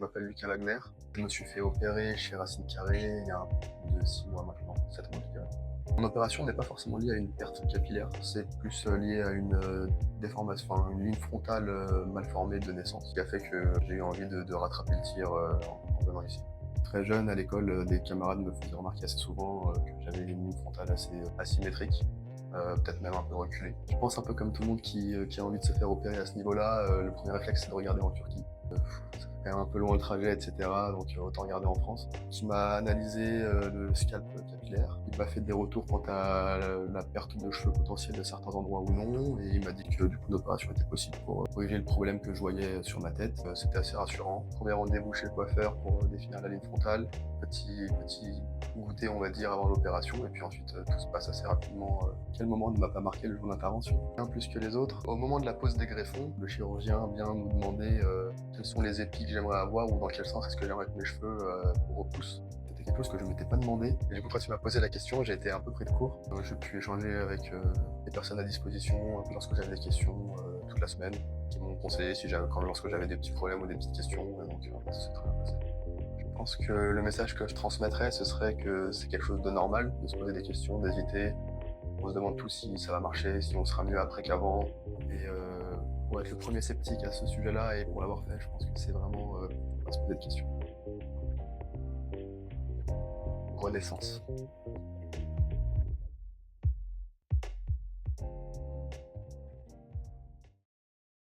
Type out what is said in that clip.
je m'appelle Lucas Wagner. Je me suis fait opérer chez Racine Carré il y a un peu plus de 6 mois maintenant, 7 mois je dirais. Mon opération n'est pas forcément liée à une perte capillaire, c'est plus lié à une déformation, enfin une ligne frontale mal formée de naissance, qui a fait que j'ai eu envie de rattraper le tir en venant ici. Très jeune, à l'école, des camarades me faisaient remarquer assez souvent que j'avais une ligne frontale assez asymétrique. Peut-être même un peu reculée. Je pense un peu comme tout le monde qui a envie de se faire opérer à ce niveau-là, le premier réflexe c'est de regarder en Turquie. Ça fait quand même un peu loin le trajet, etc. Donc autant regarder en France. Qui m'a analysé le scalp capillaire. Il m'a fait des retours quant à la perte de cheveux potentielle de certains endroits ou non. Et il m'a dit que du coup l'opération était possible pour corriger le problème que je voyais sur ma tête. C'était assez rassurant. Premier rendez-vous chez le coiffeur pour définir la ligne frontale. Petit goûter on va dire avant l'opération. Et puis ensuite tout se passe assez rapidement. Quel moment ne m'a pas marqué le jour d'intervention? Un plus que les autres. Au moment de la pose des greffons, le chirurgien vient nous demander quels sont les épis que j'aimerais avoir ou dans quel sens est-ce que j'aimerais que mes cheveux repoussent. C'était quelque chose que je ne m'étais pas demandé. Et du coup, quand il m'a posé la question, j'ai été un peu pris de court. J'ai pu échanger avec des personnes à disposition lorsque j'avais des questions toute la semaine, qui m'ont conseillé lorsque j'avais des petits problèmes ou des petites questions. Donc, ça s'est très bien passé. Je pense que le message que je transmettrais, ce serait que c'est quelque chose de normal de se poser des questions, d'hésiter. On se demande tous si ça va marcher, si on sera mieux après qu'avant. Et pour être le premier sceptique à ce sujet-là et pour l'avoir fait, je pense que c'est vraiment pas se poser de questions. Renaissance.